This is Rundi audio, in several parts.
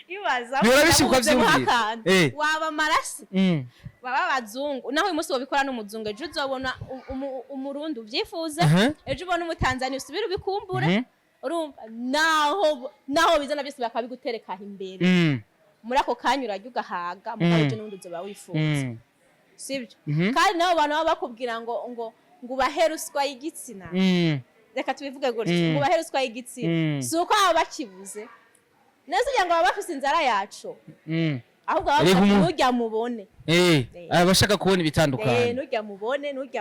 ibaza birabishikwa byumvira waba marasi baba bazungu naho uyu munsi wabikora n'umuzungu ejo uzobona umurundi uvyifuza ejo ubona umutanzania usubira ubikumbure urumva naho bizana byose bakabigutereka imbere muri ako kanya urajya ugahaga mukaje n'undi uzoba wifuza sibyo kandi nabo bantu baba bakubwira ngo ubaheruswa y'igitsina reka tubivuge gutyo ngo ubaheruswa y'igitsina si uko aba bakibuze neza kugira ngo baba bafise inzara yacu ahubwo nujya mubone abashaka kubona ibitandukanye nujya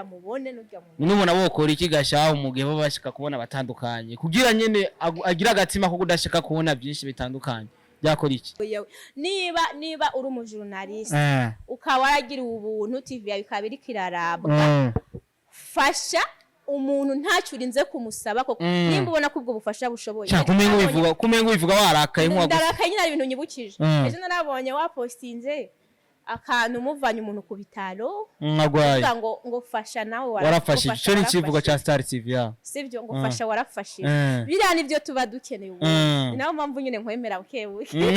mubone n'umuntu abokora ikigashaho umugihe baba bashaka kubona abatandukanye kugira nyene agira agatima ko kudashaka kubona byinshi bitandukanye byakora iki niba uri umujournaliste ukaba waragira ubuntu TV yawe ikabiri kirarabwa fasha umuntu ntacyo urinze kumusaba koko nimba ubona ko ubwo bufasha bushoboye kumengo bivuga warakaye ndarakaye nyine ibintu nyibukije ejo narabonye wapostinze akantu muvanye umuntu ku bitaro ngo fasha nawe warafashe cyo ni kivuga cha Star TV ya sivyo ngo fasha warafashe biriya nivyo tuba dukeneye ubu naho mpamvu nyine nkwemera ukebuke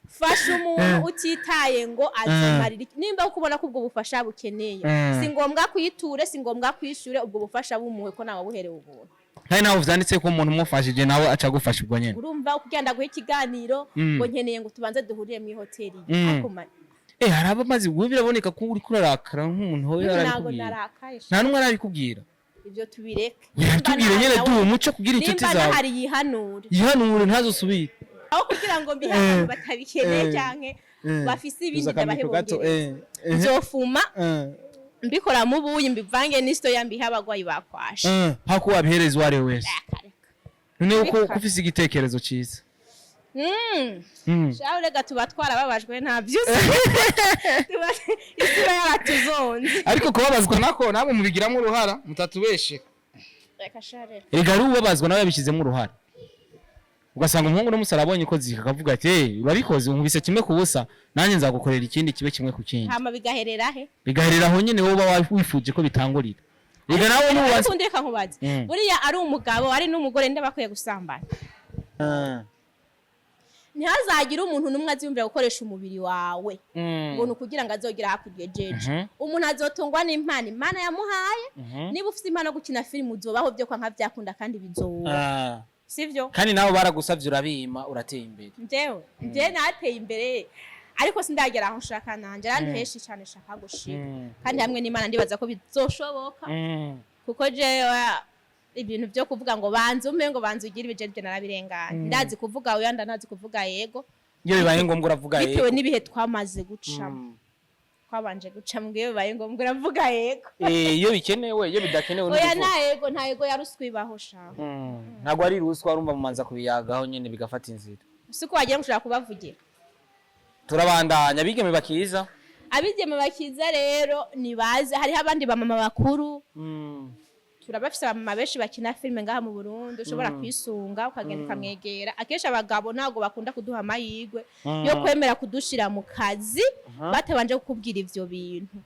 fasha umuntu utitaye ngo azomarira nimba ukubona ko ubwo bufasha bukeneye si ngombwa kuyiture si ngombwa kwishure ubwo bufasha bumuhe ko nawe buherewe ubuntu kandi nawe vyanditse ko umuntu umufashije nawe aca gufasha ubwo nyene urumva ukugenda guha ikiganiro ngo nkeneye ngo tubanze duhurire mu hoteli akomanye haraba mazi ubu biraboneka ko uri kurarakara nk'umuntu hoye arabikubwira nta numwe arabikubwira ibyo tubireke tubire nyene duhe umuco kugira inshuti zawe nimba hari yihanure ntazosubire aho kugira ngo mbihanure batabikeneye canke bafise ibindi ndabahebongere nzofuma mbikora mu buyi mbivange n'isto yambiha abagwayi bakwashe hako wabihereza ware wese none uko kufise igitekerezo ciza shaho rega tubatwara babajwe ntabyo isura yaratuzonze ariko kubabazwa nako namwe mubigiramo uruhara mutatubeshe reka share rega ari ubabazwa nawe yabishizemo uruhara ugasanga umuhungu n'umusara abonye ko zika akavuga ati urabikoze unkubise kimwe ku busa nanjye nzagukorera ikindi kibe kimwe ku kindi hama bigaherera he bigaherera aho nyene woba wifuje ko bitangurira rega nawe n'ubaza kundeka nkubaze buriya ari umugabo ari n'umugore ndabakwiye gusambana ntihazagira umuntu numwe aziyumvira gukoresha umubiri wawe ngo nukugira ngo azogira hakurya jeje umuntu azotungwa n'impano imana yamuhaye niba ufite impano gukina film uzobaho byo kwa nka byakunda kandi bizoba sivyo kandi nawe baragusavye urabima urateye imbere nje nateye imbere ariko sindagera aho nshaka nanje randi heshi cyane shaka gushika kandi hamwe n'Imana ndibaza ko bizoshoboka kuko je ibintu byo kuvuga ngo banzume ngo banzugira ibijeje narabirenganye ndazi kuvuga oya ndanazi kuvuga yego iyo bibaye ngombwa uravuga yego bitewe n'ibihe twamaze gucamo twabanje guca mbwiye bibaye ngombwa uravuga yego iyo bikenewe iyo bidakenewe oya nta yego yaruswibaho sha ntago ari ruswa urumva mumanza kubiyagaho nyene bigafata inzira siko wagira mushaka kubavugira turabandanya abigeme bakiza rero nibaze hari abandi bamama bakuru turabafise abamama benshi bakina filme ngaha mu Burundi ushobora kwisunga ukagenda ukamwegera akesha abagabo nago bakunda kuduha amahirwe yo kwemera kudushira mu kazi batabanje kukubwira ivyo bintu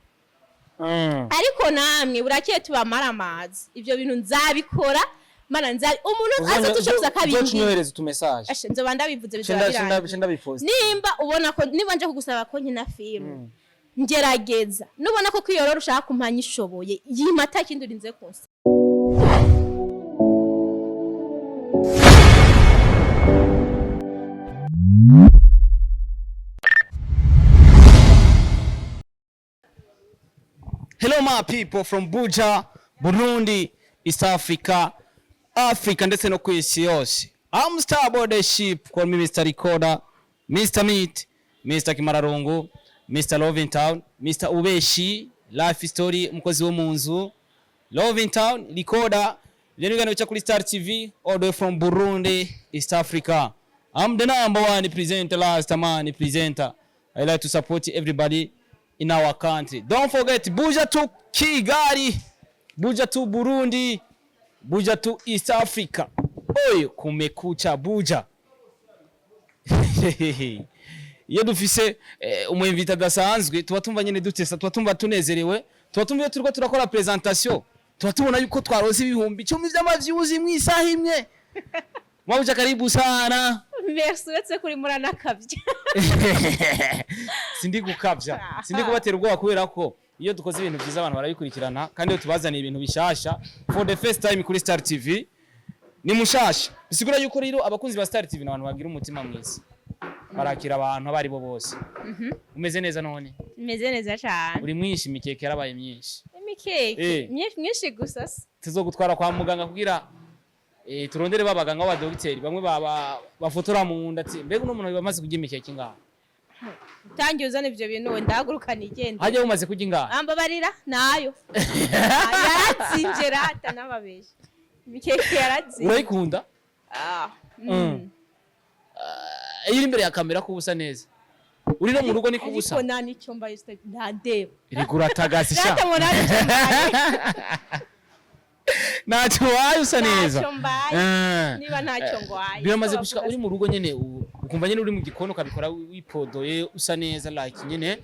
ariko namwe burakiye tubamara amazi ivyo bintu nzabikora mana nzari umuntu aza tushoboza kabindi nyohereza tu message nzoba ndabivuze bizabiranga nimba ubona ko niba nje kugusaba ko nkina filme ngerageza nubona ko kwiyorora ushaka kumpanya ishoboye yimata kindi urinze konse Hello my people from Buja, Burundi, East Africa ndetse no kwisi yose. I'm Starboard the ship, call me Mr. Recorder, Mr. Meat, Mr. Kimararungu, Mr. Loving Town, Mr. Ubeshi, Life Story, umukozi wo munzu, Loving Town, Recorder, Jenigano cha kuri Star TV, all the way from Burundi, East Africa. I'm the number one presenter, last man presenter. I like to support everybody in our country. Don't forget, Buja to Kigali, Buja to Burundi, Buja to East Africa. Oye, kumekucha Buja. Iyo dufise umwimvita dasanzwe tuba tumva nyene dutesa tuba tumva tunezerewe tuba tumva iyo turiko turakora presentation tuba tubona yuko twarose ibihumbi 10 vy'amavyuzi mu isaha imwe. Mwabuja karibu sana. merci uretse kuri muranakabye sindi gukabya sindi kubatera ubwoba kubera ko iyo dukoze ibintu byiza abantu barabikurikirana kandi iyo tubazaniye ibintu bishasha for the first time kuri Star TV ni mushasha bisigura yuko rero abakunzi ba Star TV n'abantu bagira umutima mwiza barakira abantu abari bo bose umeze neza none meze neza cyane uri mwinshi imikeke yarabaye myinshi imikeke myinshi gusa tuzogutwara kwa muganga kugira turondere babaganga ba docteur bamwe bafotora mu nda ati mbega umuntu bamaze kurya imikeke ngaha tangiye uzana ivyo bintu wenda hagurukana igenda haje umaze kurya ngaha ambabarira nayo yaratsinjera hata nababeshe imikeke yaratsinze urayikunda iri imbere ya kamera ko ubusa neza uri no mu rugo niko ubusa ariko nani cyomba yiste ndadeba irigura tagasi sha ntacyo wayo usa neza niba ntacyo ngwaye biramaze gushika uri mu rugo nyene ukumva nyene uri mu gikono ukabikora wipodoye usa neza like nyene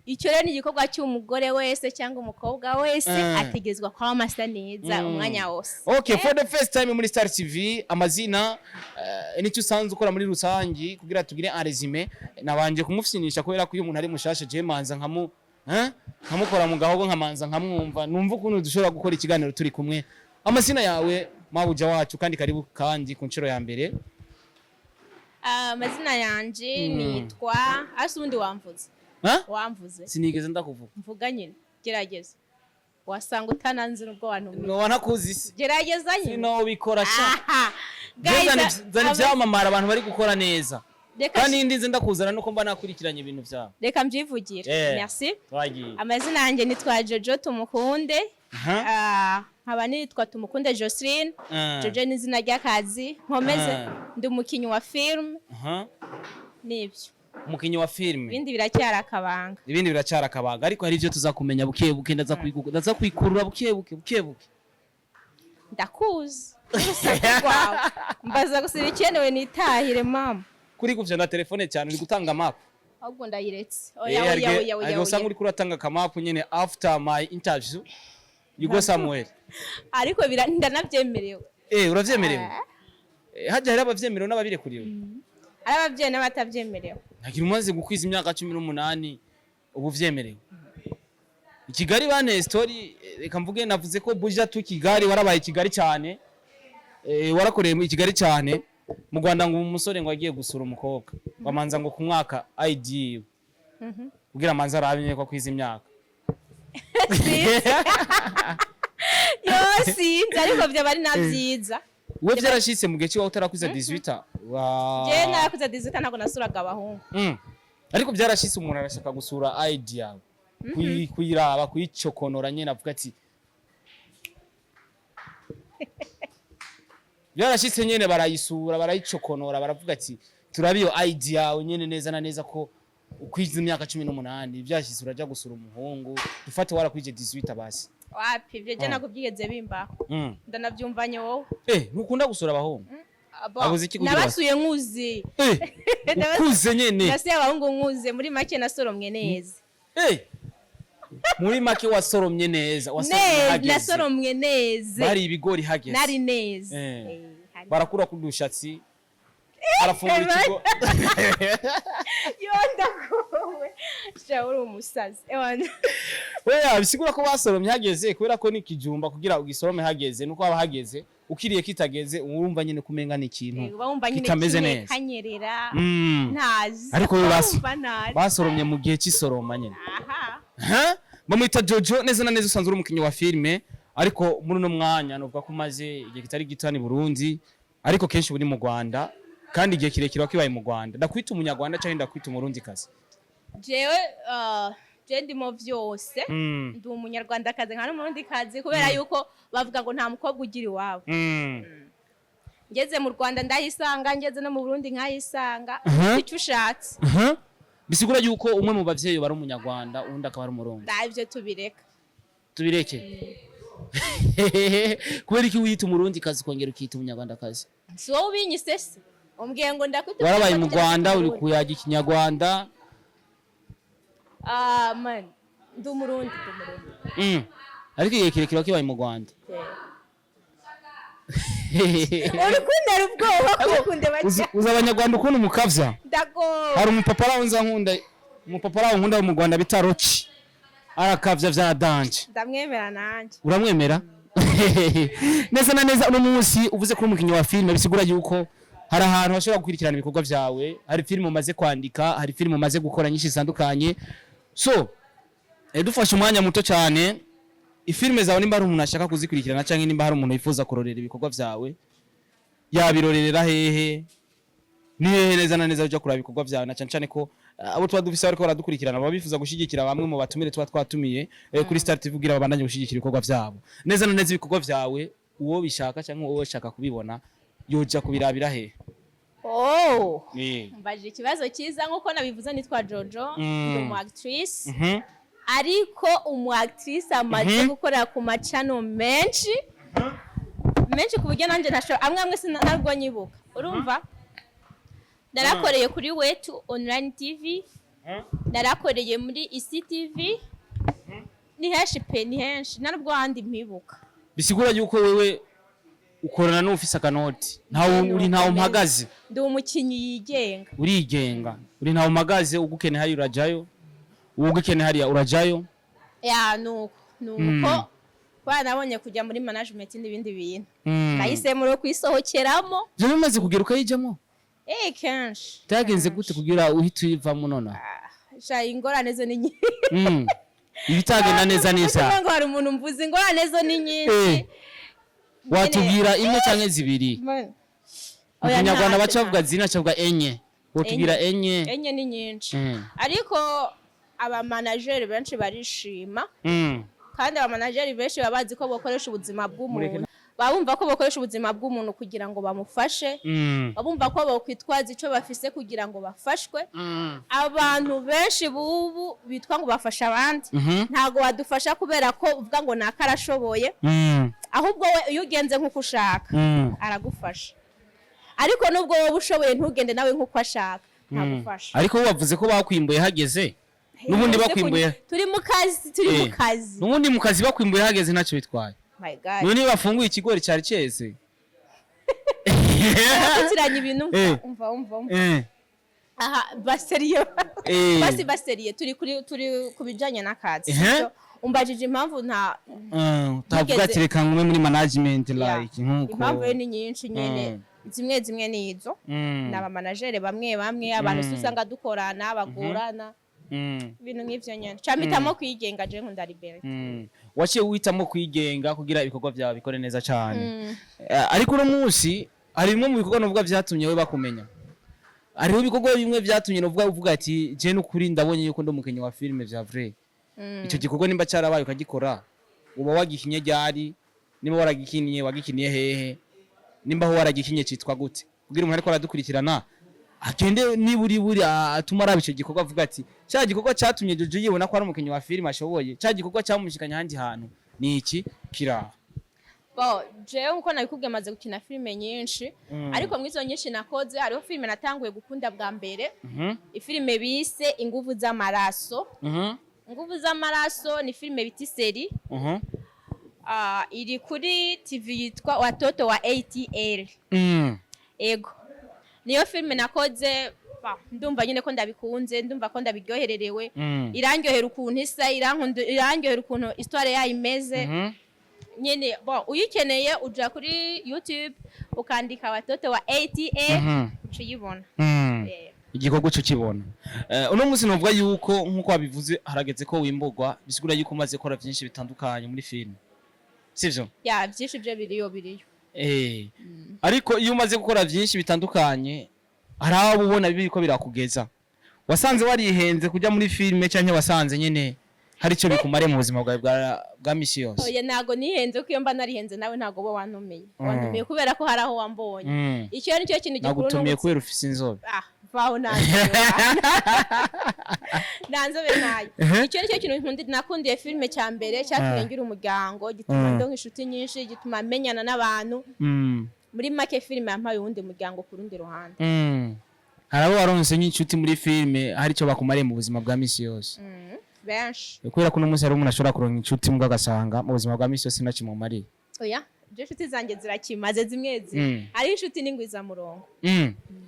icyo rero ni igikorwa cy'umugore wese cyangwa umukobwa wese ategezwa kwa amasa neza umwanya wose okay for the first time muri Star TV amazina nicyo usanzwe ukora muri rusangi kugira tugire un résumé nabanje kumufisinisha kubera ko iyo umuntu ari mushasha je manza nkamukora mu gahogo nkamanza nkamwumva numva ukuntu dushobora gukora ikiganiro turi kumwe amazina yawe mabuja wacu kandi karibu kandi ku nshuro ya mbere amazina yanje nitwa asundi wamvuze wamvuze sinigeze ndakuvuga mvuga nyine gerageza wasanga utananze nubwo wantumye no wanakuzi gerageza nyine no bikora sha zani byamamara abantu bari gukora neza kandi ndinze ndakuzana nuko mba nakurikiranye ibintu byawe reka mbyivugire merci amazina yanjye nitwa Jojo Tumukunde nkaba nitwa Tumukunde Jocelyn Jojo ni izina ry'akazi nkomeze ndi umukinyi wa film nibyo umukinyi wa film ibindi biracyari akabanga ariko hari ivyo tuzakumenya buke buke ndaza kwikurura buke buke ndakuzi usakwawe mbaza gusiba ikenewe nitahire mama kuri guvya na telefone cyane uri gutanga map ahubwo ndayiretse oya usanga uri kuratanga kamapu nyene after my interview you go somewhere ariko ndanavyemerewe uravyemerewe haje hari abavyemerewe n'ababire kuriwe ari abavyeyi n'abatavyemerewe ntagira umaze gukwiza imyaka 18 ubu vyemerewe Kigali bane story reka mvuge navuze ko buja tu Kigali warabaye Kigali cyane warakoreye mu Kigali cyane mu Rwanda ngo umusore ngo agiye gusura umukobwa bamanza ngo ku mwaka ID kugira amanza arabinye ko kwiza imyaka yosi ariko byo bari navyiza we byarashitse mu gihe cyo utarakwiza 18 je narakuza 18 ntago nasuraga abahungu ariko byarashitse umuntu arashaka gusura ID yawe kuyiraba kuyicokonora nyene avuga ati byarashitse nyene barayisura barayicokonora baravuga ati turabiyo ID yawe nyene neza na neza ko ukwiza imyaka 18 byashitse uraja gusura umuhungu dufate warakwije 18 basi wapi byo je nakubyigeze bimba ndanavyumvanye wowe nukunda gusura abahungu abuze iki kugira nabasuye nkuzi kuze nyene nasiye abahungu nkuze muri make nasoromwe neza muri make wasoromye neza nasoromwe neza bari ibigori hageze nari neza barakura kudushatsi arafungura ikigo yonda kowe shawuru umusazi weya bisigura ko basoromye hageze kubera ko ni kijumba kugira ugisorome hageze nuko aba hageze ukiriye kitageze urumva nyine kumenga ni ikintu kitameze neza kanyerera ntazi ariko basoromye mu gihe cy'isoroma nyine bamwita Jojo neza na neza usanzwe uri umukinyi wa filme ariko muri no mwanya novuga ko maze igihe kitari gitani Burundi ariko kenshi buri mu Rwanda kandi igihe kirekire wakibaye mu Rwanda ndakwita umunyarwanda cyangwa ndakwita umurundi kazi jewe je ndimo vyose ndi umunyarwanda kazi nka n'umurundi kazi kubera yuko bavuga ngo nta mukobwa ugira iwabo ngeze mu Rwanda ndahisanga ngeze no mu Burundi nkayisanga icyo ushatse bisigura yuko umwe mu bavyeyi bari umunyarwanda undi akaba ari umurundi ndavyo tubireke kubera iki wiyita umurundi kazi kongera ukita umunyarwanda kazi si wowe ubinyise se umbwiye ngo ndakwita warabaye mu Rwanda uri kuyaga ikinyarwanda man ndi umurundi ariko igihe kirekire wakibaye mu Rwanda urukunda rubwoba kukunde bacha uza abanyarwanda ukuntu mukavya ndago hari umupapa rawo nza nkunda umupapa rawo nkunda mu Rwanda bita Rochi arakavya vya danje ndamwemera nanje uramwemera neza na neza uno munsi uvuze ko umukinyi wa filime bisigura yuko hari ahantu hashobora gukurikirana ibikorwa vyawe hari filime umaze kwandika hari filime umaze gukora nyinshi zitandukanye so dufashe umwanya muto cyane ifilime zawe nimba hari umuntu ashaka kuzikurikirana cyangwa nimba hari umuntu yifuza kurorera ibikorwa vyawe yabirorerera hehe ni hehe neza na neza ujya kuraba ibikorwa vyawe na cyane ko abo twa dufise ariko baradukurikirana baba bifuza gushigikira bamwe mu batumire twa twatumiye kuri Star TV kugira babandanye gushigikira ibikorwa vyabo neza na neza ibikorwa vyawe uwo bishaka cyangwa uwo shaka kubibona yoja kubirabira hehe mbaje ikibazo cyiza nkuko nabivuze nitwa Jojo ndi umu actrice ariko umu actrice amaze gukorera ku macano menshi ku buryo nanjye amwe sinarwo nyibuka urumva narakoreye kuri Wetu Online TV narakoreye muri ICTV ni henshi narubwo handi mpibuka bisigura yuko wewe ukorana n'ufise akanoti uri ntawo mpagaze ndi umukinyi yigenga uri ntawo mpagaze ugukene hari urajayo ugukene hari urajayo nuko kwa nabonye kujya muri management n'ibindi bintu nahisemo ro kwisohokeramo je bimaze kugira ukayijamo kenshi tagenze gute kugira uhita uyivamo nona ingorane zo ni nyinshi ibitagenda neza neza ngo hari umuntu mvuze ingorane zo ni nyinshi watubwira imwe cyangwa zibiri Umunyarwanda bacavuga zina cavuga enye watubwira enye ni nyinshi ariko aba manager benshi barishima kandi aba manager benshi babazi ko bakoresha ubuzima bw'umuntu babumva ko bakoresha ubuzima bw'umuntu kugira ngo bamufashe babumva ko bakwitwaza ico bafise kugira ngo bafashwe abantu benshi bubu bitwa ngo bafasha abandi ntago badufasha kubera ko uvuga ngo nakarashoboye ahubwo we iyo ugenze nkuko ushaka aragufasha ariko nubwo wowe ushoboye ntugende nawe nkuko ashaka ntagufasha ariko wavuze ko bakwimbuye hageze nubundi bakwimbuye turi mu kazi nubundi mu kazi bakwimbuye hageze ntacyo bitwaye my god none bafunguye ikigori cyari cyeze kutiranya ibintu umva aha baseriye baseriye turi kubijanye n'akazi umbajije impamvu tavuga ati reka ngume muri management like nkuko impamvu ni nyinshi nyene zimwe nizo naba manager bamwe abantu usanga dukorana bagurana ibintu nk'ivyo nyene camitamo kwigenga je nkunda libere waciye uhitamo kwigenga kugira ibikorwa byawe bikore neza cyane ariko uno munsi hari bimwe mu bikorwa novuga vyatumye we bakumenya hariho ibikorwa bimwe vyatumye novuga uvuga ati je n'ukuri ndabonye yuko ndo mukenye wa filime vya vrai icyo gikorwa nimba cyarabaye ukagikora uba wagikinye ryari nimba wagikiniye hehe nimba ho waragikinye citwa gute kugira umuntu ariko aradukurikirana agende niburi atuma araba icyo gikorwa avuga ati cya gikorwa cyatumye Jojo yibona ko ari umukenyi wa filime ashoboye cya gikorwa cyamushikanya handi hantu ni iki kira jewe uko nabikubwiye maze gukina filime nyinshi ariko mwizo nyinshi nakoze hariho filime natanguye gukunda bwa mbere ifilime bise Inguvu z'amaraso Nguvu z'amaraso ni filime biti seri iri kuri TV yitwa Watoto wa ATL ego niyo filime nakoze ndumva nyine ko ndabikunze ndumva ko ndabiryohererewe irangyohera ukuntu isa irangyohera ukuntu histoire yayo imeze nyene uyikeneye uja kuri YouTube ukandika Watoto wa ATL uciyibona igikorwa cyo kibona uno munsi novuga yuko nkuko wabivuze harageze ko wimbugwa bisigura yuko umaze gukora byinshi bitandukanye muri film sivyo byinshi byo biriyo ariko iyo umaze gukora byinshi bitandukanye haraho ubona bibi ko birakugeza wasanze warihenze kujya muri filme cyangwa wasanze nyene hari cyo bikumare mu buzima bwawe bwa misi yose oya nago nihenze ko iyo mba narihenze nawe nago bo wantumiye kubera ko haraho wambonye icyo nicyo kintu gikuru nagutumiye kubera ufise inzobe vaho nanzobe nayo icyo nicyo kintu nakundiye filme cya mbere cyaturengera umuryango gituma ndo nk'inshuti nyinshi gituma menyana n'abantu muri make filme yampaye uwundi muryango ku rundi ruhande harabo waronse nk'inshuti muri filme hari cyo bakumariye mu buzima bwa misi yose benshi kubera ko uno munsi hari umuntu ashobora kuronka inshuti mbwa gasanga mu buzima bwa misi yose ntacyo mumariye oya je inshuti zanjye zirakimaze zimwe zimwe ari inshuti n'ingwiza murongo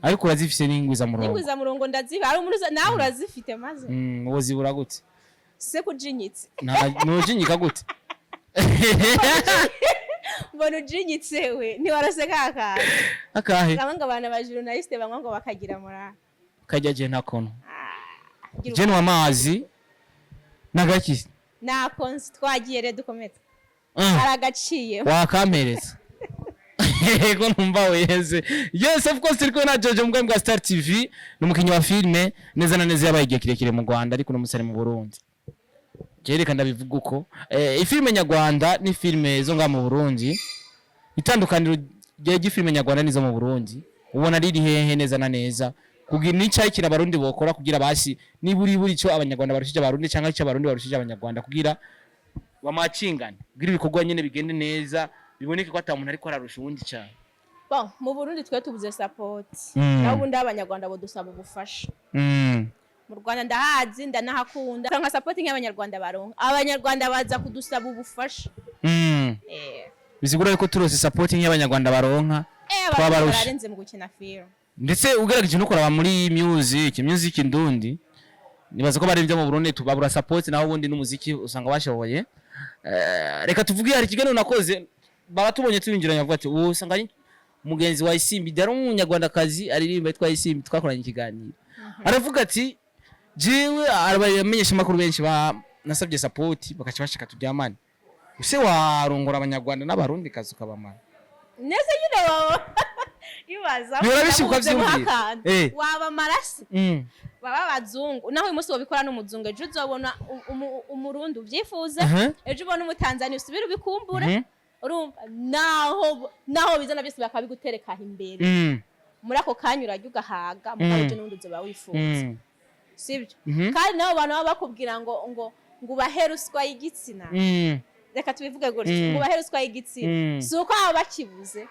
ariko urazifise n'ingwiza murongo ndaziba ari umuntu nawe urazifite maze wozibura gute se kujinyitse nojinyika gute mbona ujinyitse we ntiwaraseka akahe abanga abana ba journaliste bamwe ngo bakagira mura kajya je ntakono je no amazi nagaki nakonse twagiye re dukomeza aragaciye wakampereza ego numva weze yes of course turi na Jojo Mugambwe bwa Star TV n'umukinyi wa filme neza na neza yabaye igihe kirekire mu Rwanda ariko n'umusare mu Burundi jereka ndabivuga uko ifilme nyarwanda ni filme zo nga mu Burundi itandukaniro rya filme nyarwanda nizo mu Burundi ubona riri hehe neza na neza kugira n'icyayi kira abarundi bokora kugira basi niburi cyo abanyarwanda barushije abarundi cyangwa icyo abarundi barushije abanyarwanda kugira bamacingane kugira ibikorwa nyene bigende neza biboneke ko atamuntu ariko ararusha ubundi cyane bon mu Burundi twe tubuze support naho ubundi abanyarwanda bo dusaba ubufasha mu Rwanda ndahazi ndanahakunda nka supporting y'abanyarwanda baronka abanyarwanda baza kudusaba ubufasha bizigura ko turose supporting y'abanyarwanda baronka twabarenze mu gukina film ndetse ugerageje no kuraba muri music ndundi nibaza ko bari byo mu Burundi tubabura support naho ubundi n'umuziki usanga bashoboye reka tuvuge hari kigano nakoze baba tubonye tuyinjiranya avuga ati usanga mugenzi wa ISIMBI daro umunyarwandakazi aririmba yitwa ISIMBI twakoranye ikiganiro aravuga ati jewe arabamenyesha makuru benshi nasabye support bakaca bashaka tubyamane use warongora abanyarwanda n'abarundi kazi ukabamana nese nyine baba ibaza birabishikwa byumvira waba marasi baba bazungu naho uyu munsi wabikora n'umuzungu ejo uzobona umurundi ubyifuza ejo ubona umutanzania usubira ubikumbure urumva naho bizana byose bakabigutereka imbere muri ako kanya urajya ugahaga mukaje n'undi uzoba wifuza sibyo kandi nabo bantu baba bakubwira ngo ubaheruswa y'igitsina reka tubivuge gutyo ngo ubaheruswa y'igitsina si uko baba bakibuze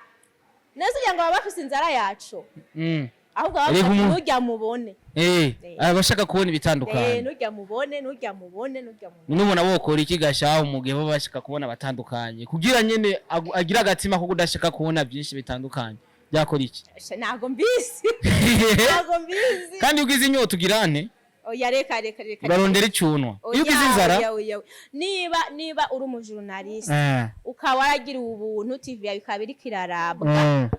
neza ngo baba bafise inzara yacu ahubwo baba nujya mubone abashaka kubona ibitandukanye nujya mubone n'umuntu abokora ikigashaho mu gihe baba bashaka kubona abatandukanye kugira nyene agira agatima ko kudashaka kubona byinshi bitandukanye yakora iki ntago mbizi kandi ugize inyota ugirane oya reka barondera icunwa iyo ugize inzara niba uri umujournaliste ukaba waragira ubuntu TV yawe ikabiri kirarabwa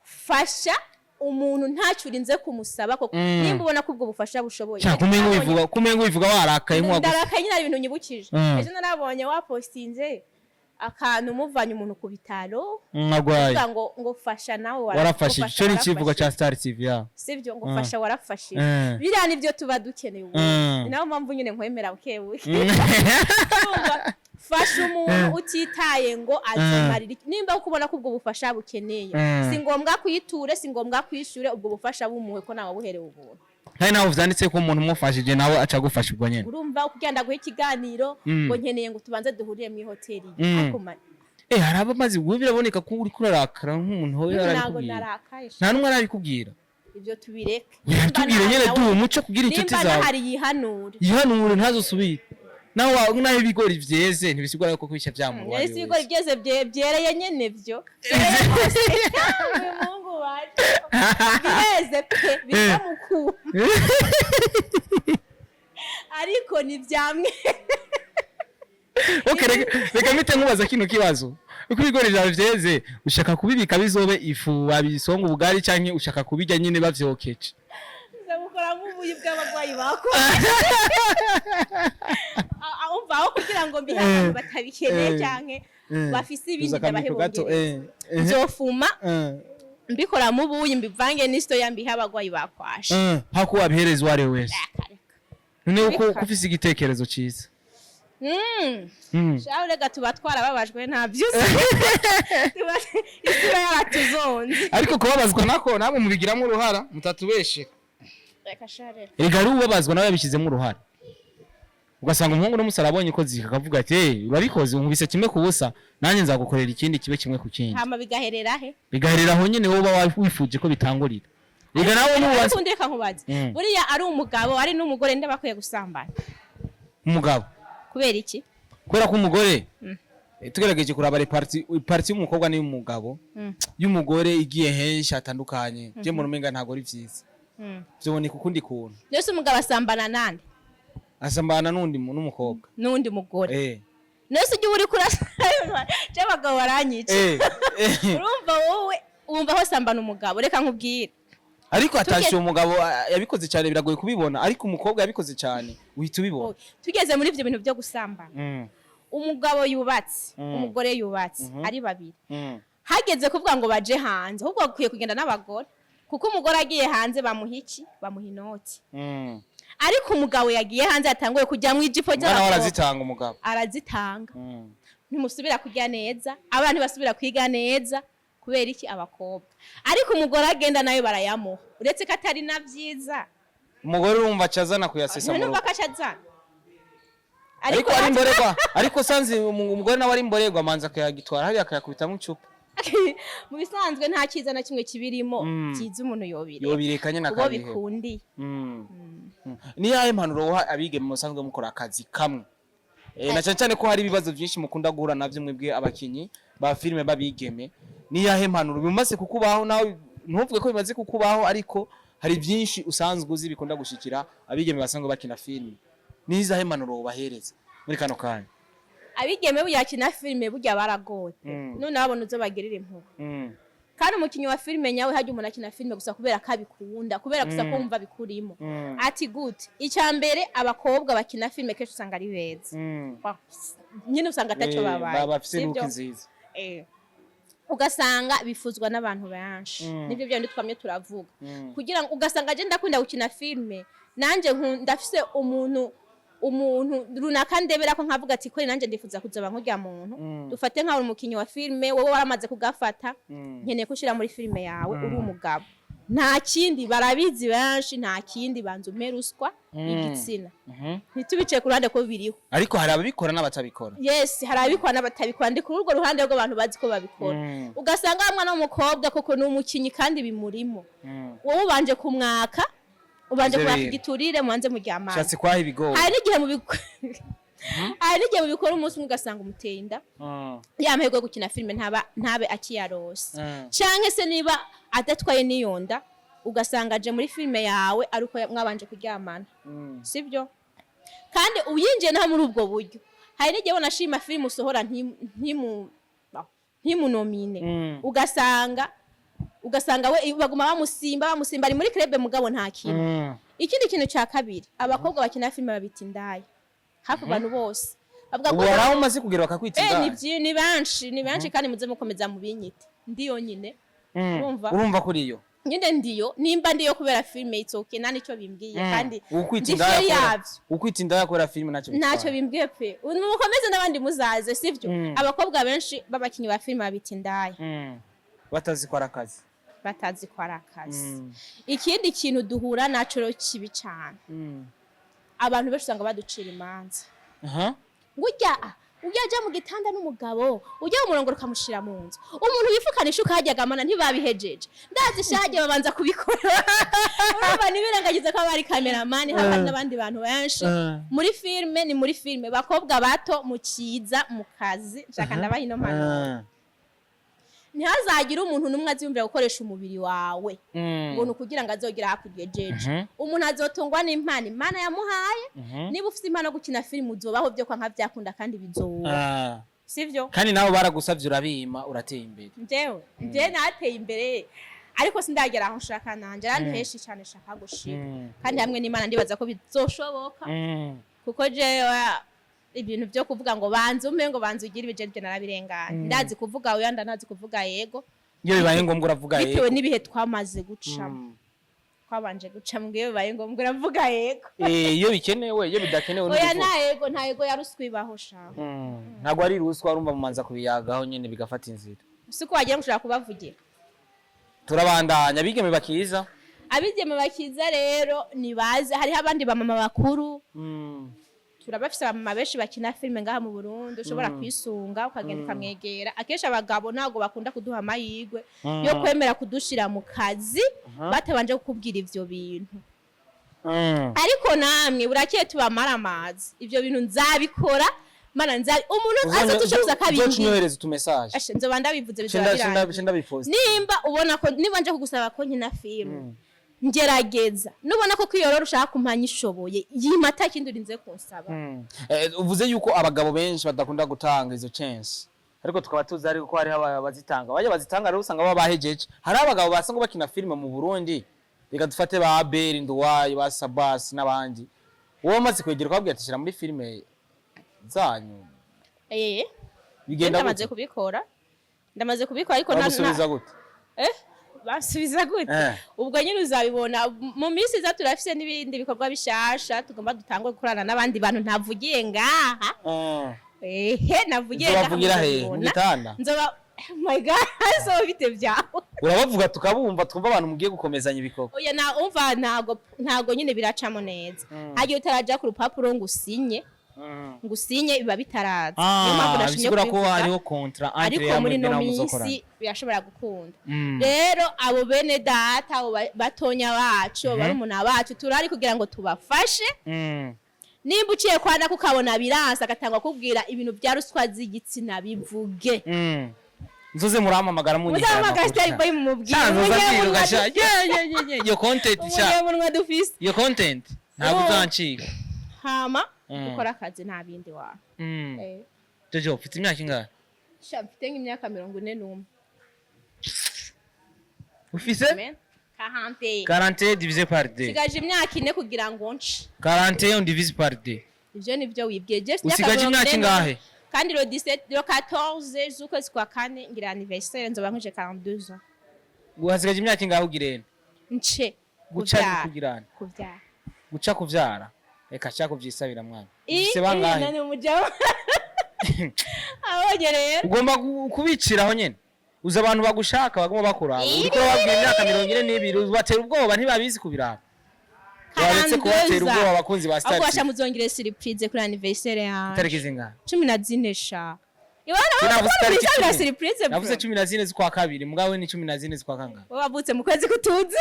fasha umuntu ntacurinze kumusaba koko nimba ubona ko ubwo bufasha bushoboye kumengo bivuga warakaye nkwa ndarakaye nyine ibintu nyibukije ejo narabonye wapostinze akantu muvanye umuntu ku bitaro ngo fasha nawe warafashije cyo ni kivuga cha Star TV ya sivyo ngo fasha warafashije biriya nivyo tuba dukeneye ubu naho mpamvu nyine nkwemera ukebuke fasha umuntu utitaye ngo azemarira nimba ukubona ko ubwo bufasha bukeneye si ngombwa kuyiture si ngombwa kwishure ubwo bufasha bumuhe ko nawe buherewe ubuntu hari naho vyanditse ko umuntu umufashije nawe aca gufasha ubwo nyene urumva ukugenda guha ikiganiro ngo nkeneye ngo tubanze duhurire mu hoteli akomane haraba mazi ubwo biraboneka ko uri kurarakara nk'umuntu hoye arabikubwira nta numwe arabikubwira ibyo tubireke tubwire nyene du umuco kugira inshuti zawe nimba hari yihanure ntazosubire naho ibigori vyeze ntibisigura ko kubisha vyamuwa rero ibigori byeze byereye nyene byo Mungu wacu byeze pe biza Mukuru ariko ni vyamwe okay reka mite nkubaza kino kibazo uko ibigori vyawe vyeze ushaka kubibika bizobe ifu babisonga ubugari canke ushaka kubijya nyene bavyokeje ndabukora nk'ubuyi bw'abagwayi bako aho kugira ngo mbiha batabikeneye canke bafise ibindi byabahebongere nzofuma mbikora mu buyi mbivange n'isto yambiha abagwayi bakwasha hako wabihereza ware wese none uko kufise igitekerezo ciza shaho rega tuba twarababajwe ntabyo isiba yaratuzonze ariko kubabazwa nako namwe mubigiramo uruhara mutatubeshe reka sharera ega ari ubabazwa nawe yabishizemo uruhara ugasanga umuhungu n'umusara abonye ko zikavuga ati urabikoze nkubise kimwe kubusa nanjye nzagukorera ikindi kibe kimwe ku kindi hama bigaherera he bigaherera aho nyine wowe wifuje ko bitangurira ega nawe nubaza ndeka nkubaze buriya ari umugabo ari n'umugore ndabakwiye gusambana umugabo kubera iki kubera ko umugore tugerageje kuraba parti y'umukobwa n'iy'umugabo y'umugore igiye henshi hatandukanye je mu rumenga ntago ari vyiza byoboneka ukundi kuntu Nese umugabo asambana nande asambana n'umukobwa n'undi mugore Nese ujye uri kurasana je abagabo baranyica urumva wowe wumva ho sambana umugabo reka nkubwire ariko atashe umugabo yabikoze cyane biragoye kubibona ariko umukobwa yabikoze cyane uhita ubibona tugeze muri ivyo bintu byo gusambana umugabo yubatse umugore yubatse ari babiri hageze kuvuga ngo baje hanze ahubwo bakwiye kugenda n'abagore kuko umugore agiye hanze bamuhiki bamuha inoti ariko umugabo yagiye hanze yatanguye kujya mu ijipo cy'abagabo arazitanga umugabo arazitanga ntimusubira kujya neza abantu basubira kwiga neza kubera iki abakobwa ariko umugore agenda nayo barayamuha uretse ko atari na byiza umugore urumva acazana kuyasesa mu rugo ariko ari imborerwa ariko sanze umugore nawe ari imborerwa manza akayagitwara hari akayakubita mu cupa mu bisanzwe nta kiza na kimwe kibirimo byiza umuntu yobirekanye na kabihe bikundiye ni yahe impanuro woha abigeme musanzwe mukora akazi kamwe na cyane ko hari ibibazo byinshi mukunda guhura navyo mwebwe abakinyi ba filime babigeme ni yahe impanuro bimaze kukubaho nawe ntuvuge ko bimaze kukubaho ariko hari byinshi usanzwe uzi bikunda gushikira abigeme basanzwe bakina filime niza impanuro bahereza muri kano kanya abigeme buyakina filime burya baragoye none abona uzo bagirira impuhwe kandi umukinyi wa filime nyawe hajye umuntu akina filime gusa kubera kabikunda kubera gusa ko umva bikurimo ati gute icyambere abakobwa bakina filime kesho usanga ari beza nyine usanga ataco babaye bafise nuko nziza ugasanga bifuzwa n'abantu benshi nibyo byo twamye turavuga kugira ngo ugasanga je ndakunda gukina filime nanje ndafise umuntu runaka ndebera ko nkavuga ati ko nanje ndifuza kuzoba nk'urya muntu dufate nka umukinyi wa filime wowe waramaze kugafata nkeneye kushira muri filime yawe uri umugabo nta kindi barabizi benshi nta kindi banza umeruswa igitsina ntitubice ku ruhande ko biriho ariko hari ababikora n'abatabikora yes hari ababikora n'abatabikora ndi kuri urwo ruhande rw'abantu bazi ko babikora ugasanga hamwe n'umukobwa koko n'umukinyi kandi bimurimo wowe ubanje kumwaka ubanje kwa Igiturire mwanze mu ryamana shatse kwaha ibigo hari n'igihe mu bikora umunsi ugasanga umuteye inda yamahirwe gukina filime ntabe akiyarose canke se niba adatwaye niyonda ugasanga aje muri filime yawe ariko mwabanje kuryamana sivyo kandi uyinjiye naho muri ubwo buryo hari n'igihe bona shima filime usohora ntimunomine ugasanga we baguma bamusimba ari muri club mugabo nta kintu ikindi kintu cya kabiri abakobwa bakina filime babita indaya hafi abantu bose ubu waraho umaze kugira bakakwita indaya ni benshi kandi muze mukomeza mu binyite ndiyo nyine urumva kuri iyo nyine nimba ndiyo kubera filime itsoke nani cyo bimbwiye kandi ukwita indaya kubera filime ntacyo bimbwiye pe mukomeze n'abandi muzaze sivyo abakobwa benshi babakinyi ba filime babita indaya batazikora akazi ikindi kintu duhura naco kibi cyane abantu benshi usanga baducira imanza ujya mu gitanda n'umugabo ujya mu murongo ukamushira mu nzu umuntu wifukanisha ukajyagamana ntibabihejeje ndazi shaje babanza kubikora urumva nibirengagiza ko abari cameraman haba n'abandi bantu benshi muri filme bakobwa bato mukiza mu kazi shaka ndabahino mpano ntihazagira umuntu numwe aziyumvira gukoresha umubiri wawe ngo nukugira ngo azogira hakurya jeje umuntu azotungwa n'impano Imana yamuhaye niba ufite impano gukina filime uzobaho byo kwa nka byakunda kandi bizoba sivyo kandi nawe baragusavye urabima urateye imbere nje nateye imbere ariko sindagera aho nshaka nanje randi heshi cyane shaka gushika kandi hamwe n'Imana ndibaza ko bizoshoboka kuko je ibintu byo kuvuga ngo banze ugira ibijeje narabirenganye ndazi kuvuga oya ndanazi kuvuga yego iyo bibaye ngombwa uravuga yego bitewe n'ibihe twamaze gucamo twabanje guca mbwiye bibaye ngombwa uravuga yego iyo bikenewe iyo bidakenewe oya nta yego yaruswibaho sha ntago ari ruswa urumva mumanza kubiyagaho nyene bigafata inzira siko wagira mushaka kubavugira turabandanya abigeme bakiza rero nibaze hari abandi bamama bakuru turabafise abamama benshi bakina filime ngaha mu Burundi ushobora kwisunga ukagenda ukamwegera akesha abagabo ntago bakunda kuduha amahirwe yo kwemera kudushira mu kazi batabanje kukubwira ivyo bintu ariko namwe burakiye tubamara amazi ivyo bintu nzabikora mana nzari umuntu aza tushabuza kabindi nyohereza tu message ashe nzoba ndabivuze bizabiranga chenda bipost nimba ubona ko niba nje kugusaba ko nkina film ngerageza nubona ko kwiyorora ushaka kumpanya ishoboye yimata kindi urinze kunsaba uvuze yuko abagabo benshi badakunda gutanga izo chance ariko tukaba tuzi ari ko hari abazitanga baje bazitanga rero usanga baba bahejeje hari abagabo basanga bakina film mu Burundi reka dufate ba Abel Nduwayo ba Sabas n'abandi wowe maze kwegera kwabwiye atishira muri filme zanyu bigenda ndamaze kubikora ariko basubiza gute basubiza gute ubwo nyine uzabibona mu minsi za turafise n'ibindi bikorwa bishasha tugomba dutangwe gukorana n'abandi bantu ntavugiye ngaha navugiye ngaha mu gitanda nzoba my god so bite byawe urabavuga tukabumva twumva abantu mugiye gukomezanya ibikorwa oya na umva ntago nyine biracamo neza hagiye utaraja ku rupapuro ngusinye biba bitaraza bisigura ko hariho kontra entre ya muri no minsi birashobora gukunda rero abo bene data batonya bacu barumuna bacu turari kugira ngo tubafashe nimba uciye kwanda kukabona biransa agatangwa kubwira ibintu bya ruswa z'igitsina bivuge nzoze muramamagara munyikana muzamagara style boy mumubwira yo content cha yo content ntabwo uzancika hama ukora akazi nta bindi wa Jojo ufite imyaka ingahe mfite nk'imyaka 41 ufise 40 divisé par 2 sigaje imyaka 4 kugira ngo nce 41 divisé par 2 ivyo nivyo wibwiye just usigaje imyaka ingahe kandi le 17 le 14 z'ukwezi kwa kane ngira anniversaire nzoba nkuje 42 ans uhasigaje imyaka ingahe ugirene nce kugirana kuvyara reka cyako vyisabira mwana ufise bangahe nani umujama abonye rero ugomba kubiciraho nyene uza abantu bagushaka bagoma bakora uriko babwiye imyaka 42 batera ubwoba ntibabizi kubiraba waretse ko batera ubwoba abakunzi ba Star Agwasha muzongere surprise kuri anniversaire yawe tariki zingahe 14 sha Ibana navuze surprise navuze 14 z'ukwa kabiri mugawe ni 14 z'ukwa kangahe wabutse mu kwezi kutuzi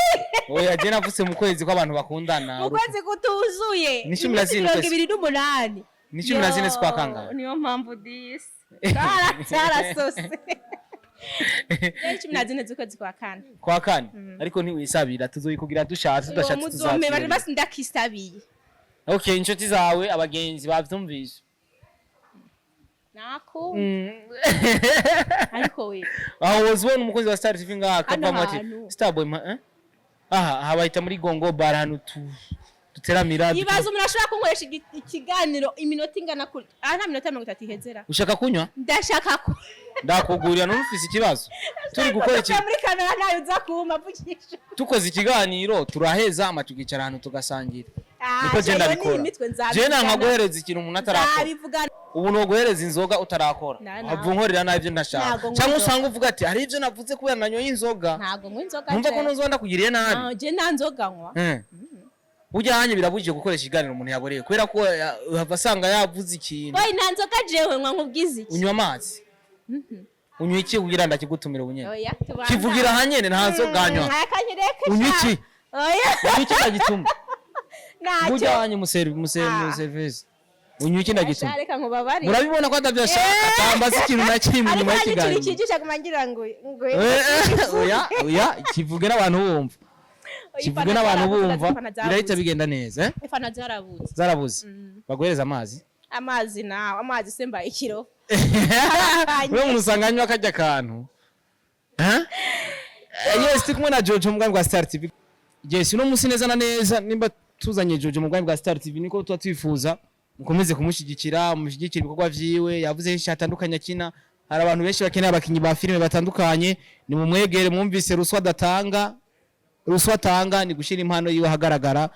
oya je navuze mu kwezi kw'abantu bakundana mu kwezi kutuzuye ni 14 ni 14 z'ukwa kangahe niyo mpamvu disi Sara sose 14 z'ukwezi kwa kane ariko ntiwisabira tuzoyikugira dushatse tudashatse tuzazime bari basi ndakisabiye okay inshuti zawe abagenzi bavyumvise nako ariko we wazibona umukozi wa Star TV ngaha akavamo ati Starboy habayita muri Gongo bar hano duteramira ibazo murashobora kunkoresha ikiganiro iminota ingana kuri nta minota 30 ihezera ushaka kunywa ndashaka ko ndakugurira n'ufise ikibazo turi gukora iki muri kamera nayo uza kuma vukisha tukoze ikiganiro turaheza amatugicara hano tugasangira niko je ndabikora je nkaguhereza ikintu umuntu atarakora ubu no guhereza inzoga utarakora avunkorera navyo ndashaka cyangwa usanga uvuga ati hari ivyo navuze kubera nanyoye inzoga ntago nkwe inzoga numva ko nozonda kugiriye nabi je nta nzoga nkwa ujya hanye birabujije gukoresha iganiro umuntu yaboreye kubera ko avasanga yavuze ikintu oyi nta nzoga jewe nkwa nkubwize iki unywa amazi unywa iki kugira ndakigutumira ubunyene kivugira hanyene nta nzoga nywa unywa iki unywa iki ndagituma ujya hanye mu service unywa iki ndagituma murabibona ko atavyashaka tambaza ikintu na kimwe nyuma y'ikiganiro kigisha kumangira ngo oya kivuge n'abantu bumva kivuge n'abantu bumva birahita bigenda neza ifana zarabuze baguhereza amazi nawe amazi semba ikiro wewe umusanganywa akajya kantu yes kumwe na Jojo mu bwa Star TV yes no musi neza na neza nimba tuzanye Jojo mu bwa Star TV niko tuba twifuza mukomeze kumushyigikira ibikorwa vyiwe yavuze henshi hatandukanye akina hari abantu benshi bakeneye abakinyi ba filime batandukanye ni mu mwegere mwumvise ruswa atanga ni gushira impano yiwe hagaragara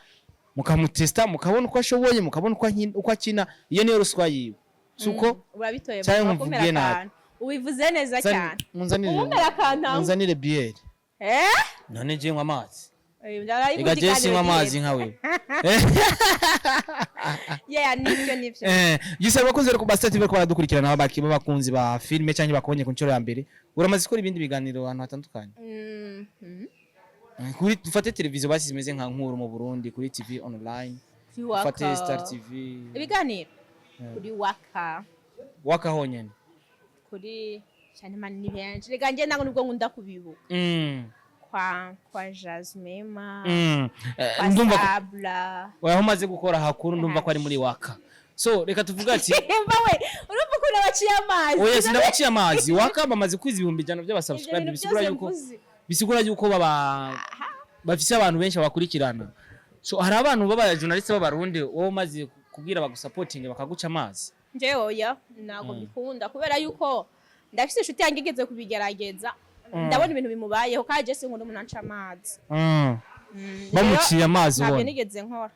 mukamutesta mukabona uko ashoboye mukabona uko akina iyo niyo ruswa yiwe suko urabitoye muvugiye nabi ubivuze neza cyane munzanire biere none je nywa amazi ega je sinywa amazi nkawe nivyo gisaba ko zero ku Star TV ko baradukurikirana abaki bakunzi ba filime cyangwa bakabonye ku ncuro ya mbere uramaze gukora ibindi biganiro ahantu hatandukanye kuri dufate televiziyo basi zimeze nka nkuru mu Burundi kuri TV online dufate Star TV ibiganiro kuri waka wakahonyene kuri cyane mani ni benshi rega nje ntabwo nubwo nkunda kubibuka kwa Jasmema ndumva Sabla waho maze gukora hakuru ndumva ko ari muri waka so reka tuvuga ati mbawe urumva ko nabaciye amazi oya sindabaciye amazi waka bamaze kwiza 100 by'abasubscribe bisigura yuko bafise abantu benshi bakurikirana so hari abantu baba journalist b'abarundi wowe maze kubwira bagusupporting bakaguca amazi nje oya nago bikunda kubera yuko ndafise inshuti yange igeze kubigerageza ndabona ibintu bimubayeho kaje se nkunda umuntu anca amazi bamuciye amazi ubona nigeze nkora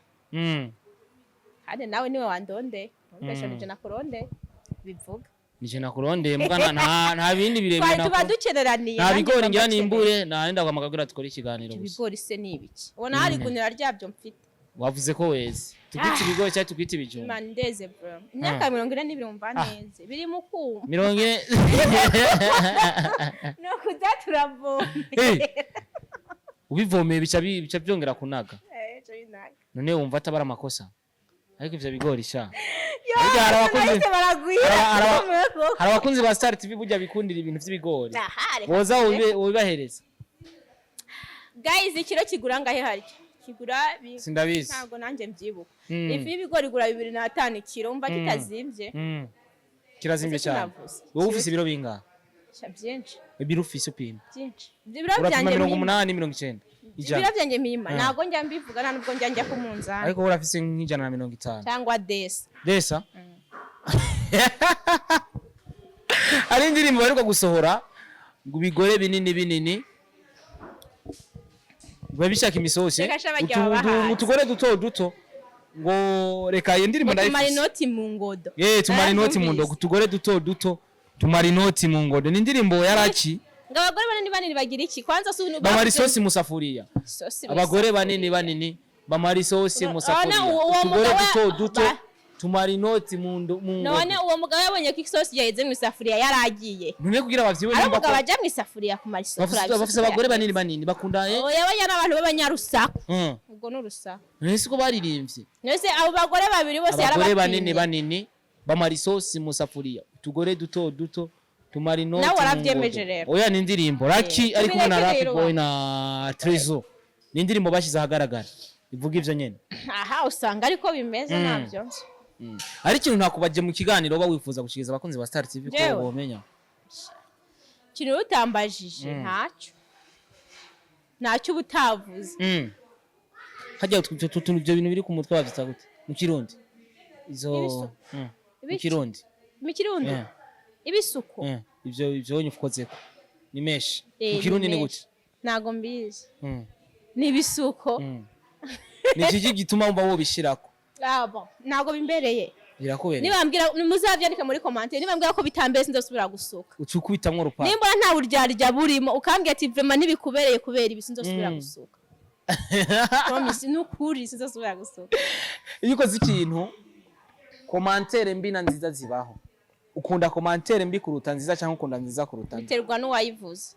kandi nawe niwe wandonde umbesha nije nakuronde bivuga nije nakuronde mbwa nta bindi birebire nako tuba ducereraniye nta bigori ngira nimbure nenda kwamagagura tukora ikiganiro gusa ibigori se nibiki ubona hari gunira ryabyo mfite wavuze ko weze tukita ibigori cyangwa tukita ibijumba mandeze bro imyaka 42 umva neze biri mu kuma 40 no kudaturabo ubivomeye bica byongera kunaga none wumva atabara amakosa ariko ivyo bigori sha hari abakunzi ba Star TV burya bikundira ibintu vy'ibigori boza ubibahereza guys ikiro kigura ngahe hari kigura sindabizi ntago nanje mvyibuka ifi y'ibigori gura 2.5 kilo umva kitazimvye kirazimvye cyane wowe ufise ibiro bingahe byinshi ibiro ufise upima byinshi ibiro byanje 80 90 ibiro byanje mima ntago njya mbivuga nta nubwo njya ku munzani ariko urafise nk'ijana na 50 cyangwa desa ari indirimbo baheruka gusohora ngo bigore binini babishaka imisose utugore duto ngo reka iyo ndirimbo ndayifise tumari noti mu ngodo tumari noti mu ngodo utugore duto tumari noti mu ngodo ni indirimbo yaraki ngabagore banini bagira iki kwanza su bamari sosi musafuriya abagore banini bamari sosi musafuriya utugore duto tumari noti mu none uwo mugabo yabonye ko isosi yaheze mu isafuriya yaragiye none kugira abavyiwe nimba ko baje mu isafuriya ku marisofura bafise abagore banini bakundaye yabanya n'abantu b'abanyarusaku ubwo n'urusaku nese ko baririmbye nese abo bagore babiri bose abagore banini bamari sosi mu safuriya utugore duto tumari noti nawe waravyemeje rero oya ni indirimbo raki ari kumwe na Rap Boy na Trezo ni indirimbo bashize ahagaragara ivuga ivyo nyene aha usanga ariko bimeze navyo ari ikintu ntakubaje mu kiganiro ba wifuza gushikiriza abakunzi ba Star TV ko bomenya kintu utambajije ntacyo butavuze hajya ibyo bintu biri ku mutwe bavyita gute mu kirundi izo mu kirundi ibisuko ivyo unyukozeko ni meshi mu kirundi ni gute nago mbizi ni ibisuko ni iki gituma umva wo bishirako nago bimbereye birakubera nibambwira muzavyandika muri commentaire nibambwira ko bitambese ndosubira gusuka ucukubitamwe rupa nimba nta buryarya burimo ukambwira ati vraiment nibikubereye kubera ibisi ndosubira gusuka promise nukuri sinzosubira gusuka iyo ukoze ikintu commentaire mbi na nziza zibaho ukunda commentaire mbi kuruta nziza cyangwa ukunda nziza kuruta biterwa n'uwayivuze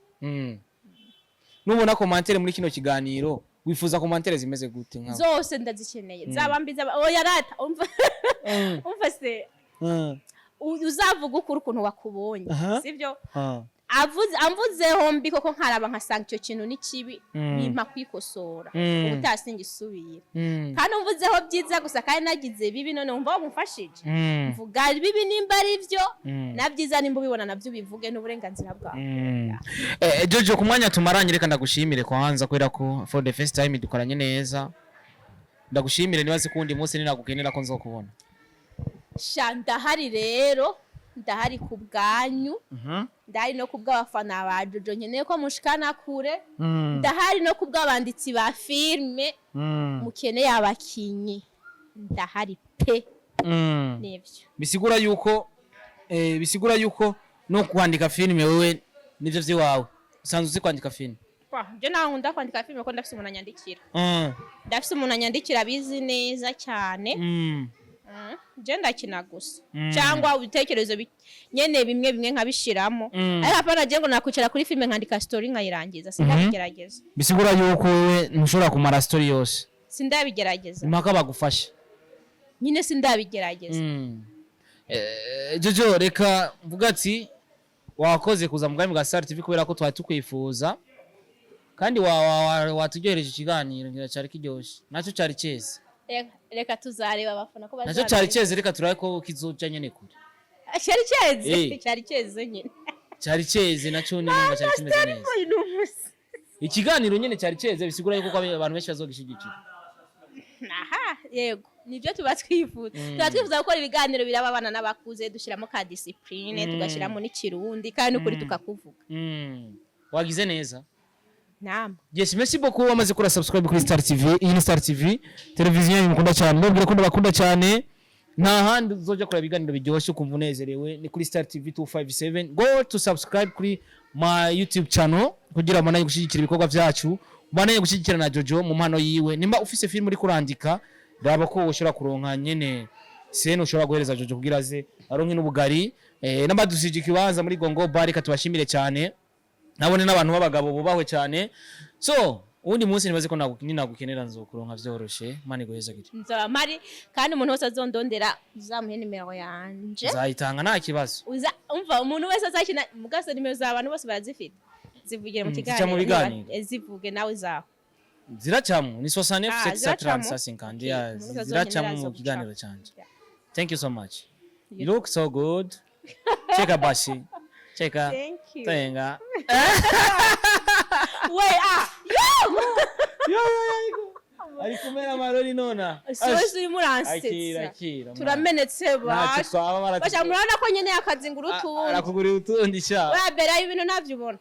nubona commentaire muri kino kiganiro wifuza commentaire zimeze gute nkaho zose ndazikeneye zaba mbi zaba oya rata umva se uzavuga ukuri ukuntu wakubonye sivyo amvuzeho mbi koko nkaraba nkasanga icyo kintu ni kibi nimpa kwikosora ubutasinga isubira kandi umvuzeho byiza gusa kandi nagize bibi none umva wamufashije mvuga bibi nimba ari byo nabyiza nimba ubibona nabyo bivuge n'uburenganzira bwawe Jojo ku mwanya tumaranye reka ndagushimire kwanza kwera ko for the first time dukoranye neza ndagushimire nibaze kundi munsi ninagukenera ko nzokubona ndahari rero ndahari ku bwanyu ndahari no ku bw'abafana ba Jojo nkeneye ko mushikana kure ndahari no ku bw'abanditsi ba filme mukeneye abakinyi ndahari pe nivyo bisigura yuko no kwandika filme wewe nivyo vyiwawe usanzwe uzi kwandika filme je naho ndakwandika filme ko ndafise umuntu anyandikira ndafise umuntu anyandikira bizi neza cyane je ndakina gusa cyangwa ubitekerezo nyene bimwe nkabishiramo ariko apana je ngo nakwicara kuri filme nkandika story nkayirangiza sindabigerageza bisigura yuko wewe ntushobora kumara story yose sindabigerageza impaka bagufasha nyine sindabigerageza Jojo reka mvuga ati wakoze kuza mu bwami bwa Star TV kubera ko twari tukwifuza kandi watujyohereje ikiganiro ngira cyari kiryoshye nacyo cyari cyeze reka tuzareba abafana ko bazareba nacyo cyari cyeze reka turabe ko kizoja nyene kure cyari cyeze nyine cyari cyeze nacyo nimba cyari kimeze neza ikiganiro nyene cyari cyeze bisigura yuko abantu benshi bazogishigikira aha yego nibyo tubatwifuza tubatwifuza gukora ibiganiro birababana n'abakuze dushiramo ka discipline tugashiramo n'ikirundi kandi ukuri tukakuvuga wagize neza Naam. Yes, merci beaucoup wamaze kura subscribe kuri Star TV. Iyi ni Star TV, televiziyo y'imukunda cyane. Ndabwira ko ndabakunda cyane. Nta handi uzoja kura ibiganiro biryoshye ukumva unezerewe ni kuri Star TV 257. Go to subscribe kuri my YouTube channel kugira ngo gushyigikira ibikorwa byacu. Mbananye gushyigikira na Jojo mu mpano yiwe. Nimba ufise film uri kurandika, ndaba ko ushobora kuronka nyene sene ushobora guhereza Jojo kugira ze aronke n'ubugari. Namba dusije kibanza muri Gongo Bar katubashimire cyane. Nabone n'abantu b'abagabo bubahwe cyane. So, ubundi munsi nibaze ko nagukenera nzokuronka vyoroshe. Mani guheza giti. Nzaba mari kandi umuntu wese azondondera uzamuhe nimero yanje. Zayitanga nta kibazo. Umva umuntu wese azakina mugase nimero z'abantu bose barazifite. Zivugire mu kiganiro. Zivuge nawe zaho. Ziracamu ni 69 ziracamu mu kiganiro cyanje. Thank you so much. You look so good. Cheka bashi. Cheka. Thank you. Tenga. Wait, Yo. Ari kumera maroni nona. Sozi uri muransetsa. Akira. Turamenetse basha. Basha murana ko nyene yakazingura utundi. Arakugura utundi sha. Wa bera ibintu navyubona.